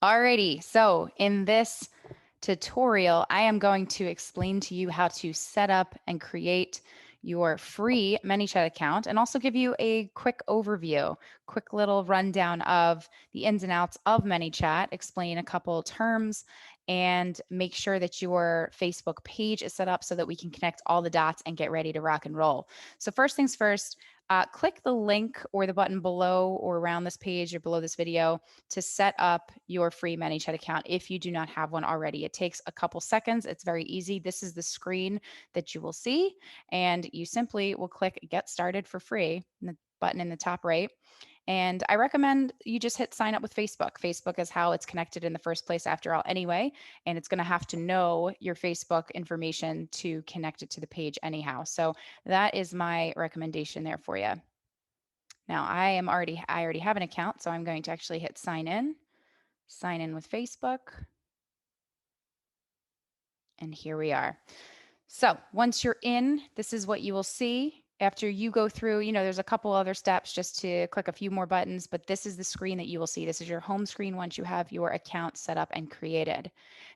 Alrighty, so in this tutorial, I am going to explain to you how to set up and create your free ManyChat account and also give you a quick overview, quick little rundown of the ins and outs of ManyChat, explain a couple terms, and make sure that your Facebook page is set up so that we can connect all the dots and get ready to rock and roll. So first things first, click the link or the button below or around this page or below this video to set up your free ManyChat account if you do not have one already. It takes a couple seconds. It's very easy. This is the screen that you will see, and you simply will click Get Started for free, the button in the top right. And I recommend you just hit sign up with Facebook. Facebook is how it's connected in the first place, after all, anyway. And it's going to have to know your Facebook information to connect it to the page, anyhow. So that is my recommendation there for you. Now I already have an account, so I'm going to actually hit sign in with Facebook. And here we are. So once you're in, this is what you will see. After you go through, there's a couple other steps just to click a few more buttons, but this is the screen that you will see. This is your home screen once you have your account set up and created.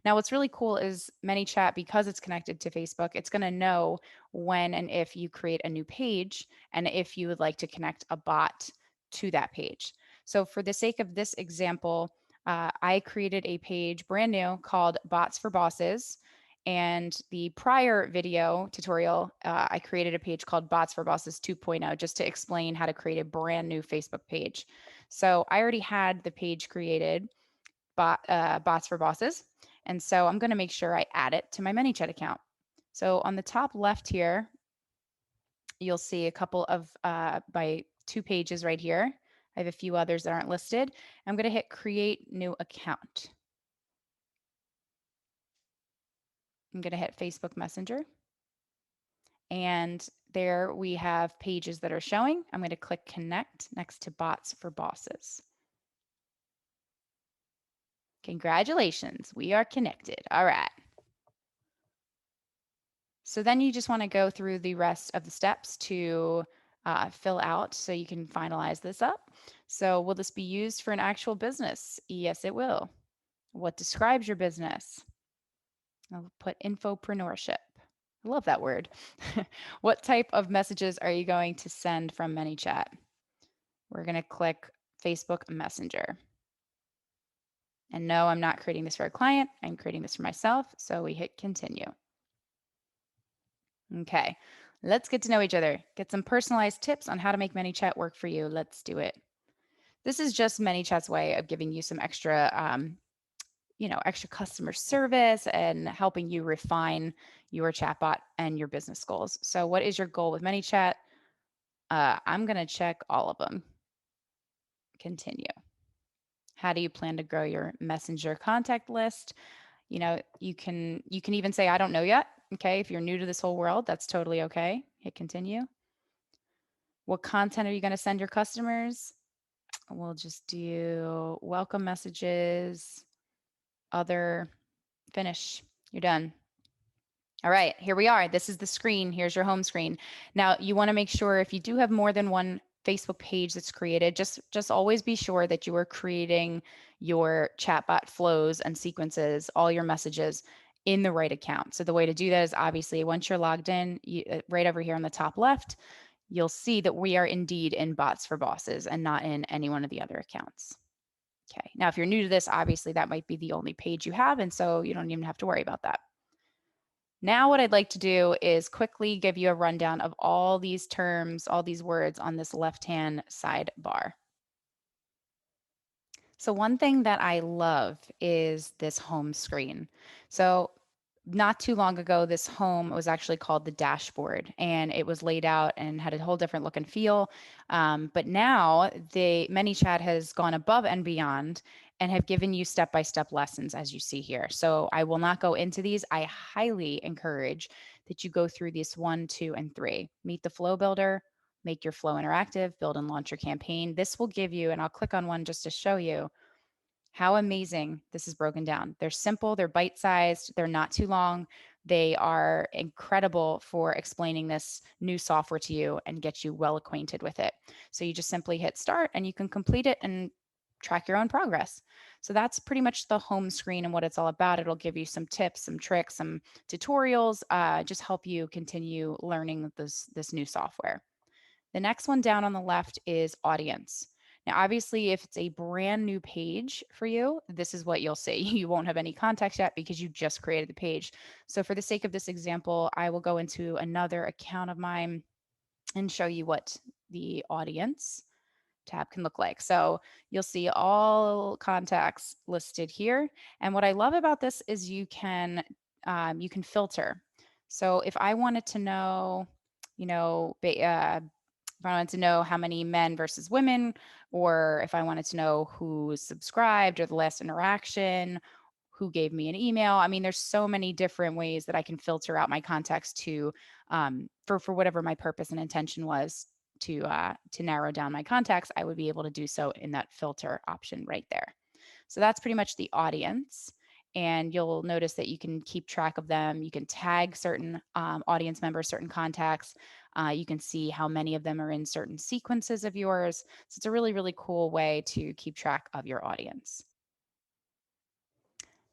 Now, what's really cool is ManyChat, because it's connected to Facebook, it's going to know when and if you create a new page and if you would like to connect a bot to that page. So for the sake of this example, I created a page brand new called Bots for Bosses. And the prior video tutorial, I created a page called Bots for Bosses 2.0 just to explain how to create a brand new Facebook page. So I already had the page created, Bots for Bosses. And so I'm going to make sure I add it to my ManyChat account. So on the top left here, you'll see a couple of my 2 pages right here. I have a few others that aren't listed. I'm going to hit Create New Account. I'm going to hit Facebook Messenger. And there we have pages that are showing. I'm going to click Connect next to Bots for Bosses. Congratulations, we are connected. All right. So then you just want to go through the rest of the steps to fill out so you can finalize this up. So will this be used for an actual business? Yes, it will. What describes your business? I'll put infopreneurship. I love that word. What type of messages are you going to send from ManyChat? We're going to click Facebook Messenger. And no, I'm not creating this for a client. I'm creating this for myself. So we hit continue. Okay, let's get to know each other. Get some personalized tips on how to make ManyChat work for you. Let's do it. This is just ManyChat's way of giving you some extra, extra customer service and helping you refine your chatbot and your business goals. So what is your goal with ManyChat? I'm going to check all of them. Continue. How do you plan to grow your messenger contact list? You can even say, I don't know yet. Okay. If you're new to this whole world, that's totally okay. Hit continue. What content are you going to send your customers? We'll just do welcome messages, other, finish. You're done. All right, here we are. This is the screen. Here's your home screen. Now, you want to make sure if you do have more than one Facebook page that's created, just always be sure that you are creating your chatbot flows and sequences, all your messages in the right account. So the way to do that is obviously once you're logged in, right over here on the top left, you'll see that we are indeed in Bots for Bosses and not in any one of the other accounts. Okay, now if you're new to this, obviously that might be the only page you have, and so you don't even have to worry about that. Now what I'd like to do is quickly give you a rundown of all these terms, all these words on this left-hand sidebar. So one thing that I love is this home screen. So not too long ago, this home was actually called the dashboard, and it was laid out and had a whole different look and feel. But now the ManyChat has gone above and beyond and have given you step-by-step lessons, as you see here. So I will not go into these. I highly encourage that you go through these 1, 2, and 3. Meet the flow builder, make your flow interactive, build and launch your campaign. This will give you, and I'll click on one just to show you how amazing this is broken down. They're simple, they're bite-sized, they're not too long. They are incredible for explaining this new software to you and get you well acquainted with it. So you just simply hit start and you can complete it in track your own progress. So that's pretty much the home screen and what it's all about. It'll give you some tips, some tricks, some tutorials, just help you continue learning this new software. The next one down on the left is audience. Now, obviously, if it's a brand new page for you, this is what you'll see. You won't have any context yet because you just created the page. So, for the sake of this example, I will go into another account of mine and show you what the audience tab can look like. So you'll see all contacts listed here. And what I love about this is you can filter. So if I wanted to know, if I wanted to know how many men versus women, or if I wanted to know who subscribed or the last interaction, who gave me an email. I mean, there's so many different ways that I can filter out my contacts to for whatever my purpose and intention was to narrow down my contacts. I would be able to do so in that filter option right there. So that's pretty much the audience. And you'll notice that you can keep track of them. You can tag certain audience members, certain contacts. You can see how many of them are in certain sequences of yours. So it's a really, really cool way to keep track of your audience.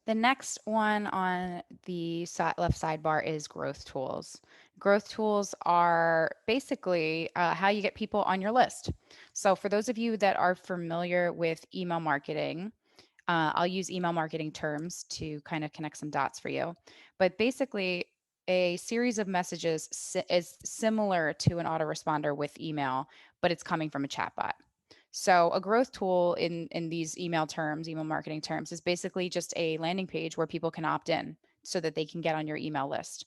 The next one on the left sidebar is growth tools. Growth tools are basically how you get people on your list. So, for those of you that are familiar with email marketing, I'll use email marketing terms to kind of connect some dots for you. But basically, a series of messages is similar to an autoresponder with email, but it's coming from a chatbot. So a growth tool in these email terms, email marketing terms, is basically just a landing page where people can opt in so that they can get on your email list.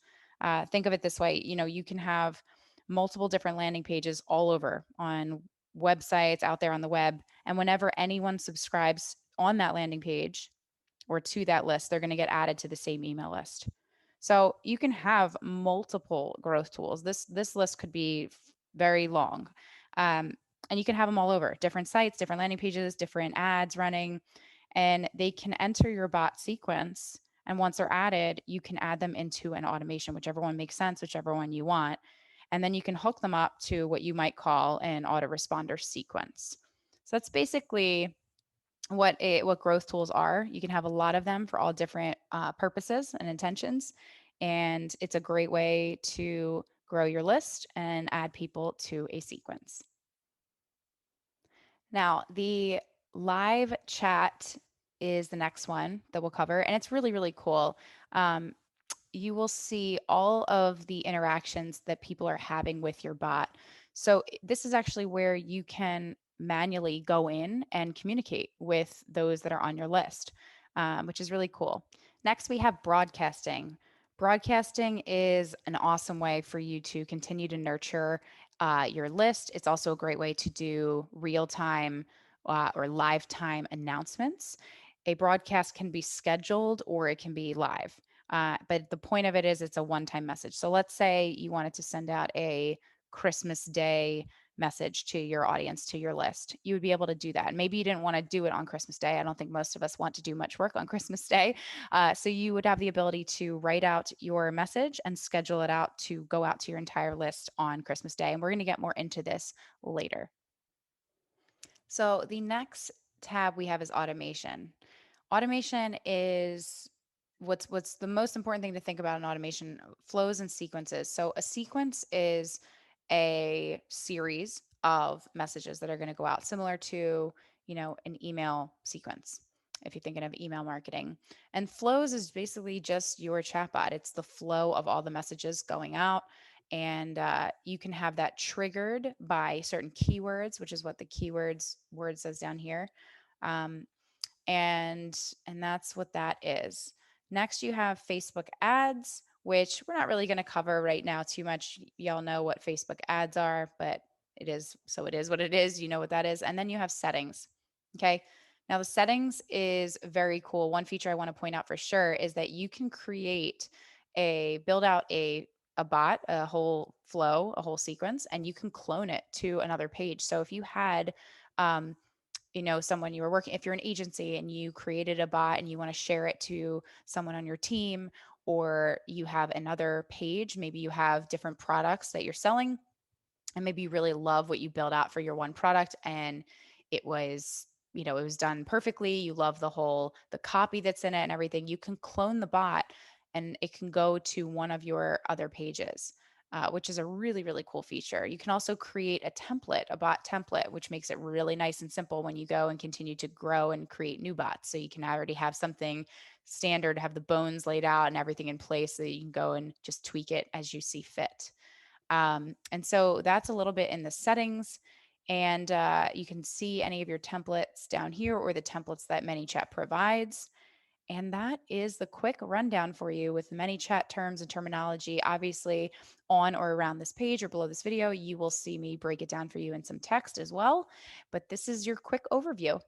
Think of it this way: you can have multiple different landing pages all over on websites out there on the web, and whenever anyone subscribes on that landing page or to that list, they're going to get added to the same email list. So you can have multiple growth tools. This list could be very long, um, and you can have them all over different sites, different landing pages, different ads running, and they can enter your bot sequence. And once they're added, you can add them into an automation, whichever one makes sense, whichever one you want, and then you can hook them up to what you might call an autoresponder sequence. So that's basically what growth tools are. You can have a lot of them for all different purposes and intentions, and it's a great way to grow your list and add people to a sequence. Now, the live chat is the next one that we'll cover, and it's really, really cool. Um, you will see all of the interactions that people are having with your bot. So, this is actually where you can manually go in and communicate with those that are on your list, which is really cool. Next, we have broadcasting. Broadcasting is an awesome way for you to continue to nurture your list. It's also a great way to do real time or live time announcements. A broadcast can be scheduled or it can be live. But the point of it is it's a one time message. So let's say you wanted to send out a Christmas Day message to your audience, to your list. You would be able to do that. Maybe you didn't want to do it on Christmas Day. I don't think most of us want to do much work on Christmas Day. So you would have the ability to write out your message and schedule it out to go out to your entire list on Christmas Day. And we're going to get more into this later. So the next tab we have is automation. Automation is what's the most important thing to think about in automation: flows and sequences. So a sequence is a series of messages that are going to go out, similar to, an email sequence if you're thinking of email marketing. And flows is basically just your chatbot. It's the flow of all the messages going out, and you can have that triggered by certain keywords, which is what the keywords word says down here. Um, and that's what that is. Next, you have Facebook ads, which we're not really going to cover right now too much. Y'all know what Facebook ads are, but it is what it is. You know what that is. And then you have settings. Okay. Now, the settings is very cool. One feature I want to point out for sure is that you can build out a bot, a whole flow, a whole sequence, and you can clone it to another page. So if you had um, someone you were working, if you're an agency and you created a bot and you want to share it to someone on your team, or you have another page, maybe you have different products that you're selling, and maybe you really love what you build out for your one product, and it was it was done perfectly, you love the copy that's in it and everything, you can clone the bot and it can go to one of your other pages. Which is a really, really cool feature. You can also create a bot template, which makes it really nice and simple when you go and continue to grow and create new bots. So you can already have something standard, have the bones laid out and everything in place so that you can go and just tweak it as you see fit. And so that's a little bit in the settings. And you can see any of your templates down here or the templates that ManyChat provides. And that is the quick rundown for you with ManyChat terms and terminology. Obviously, on or around this page or below this video, you will see me break it down for you in some text as well. But this is your quick overview.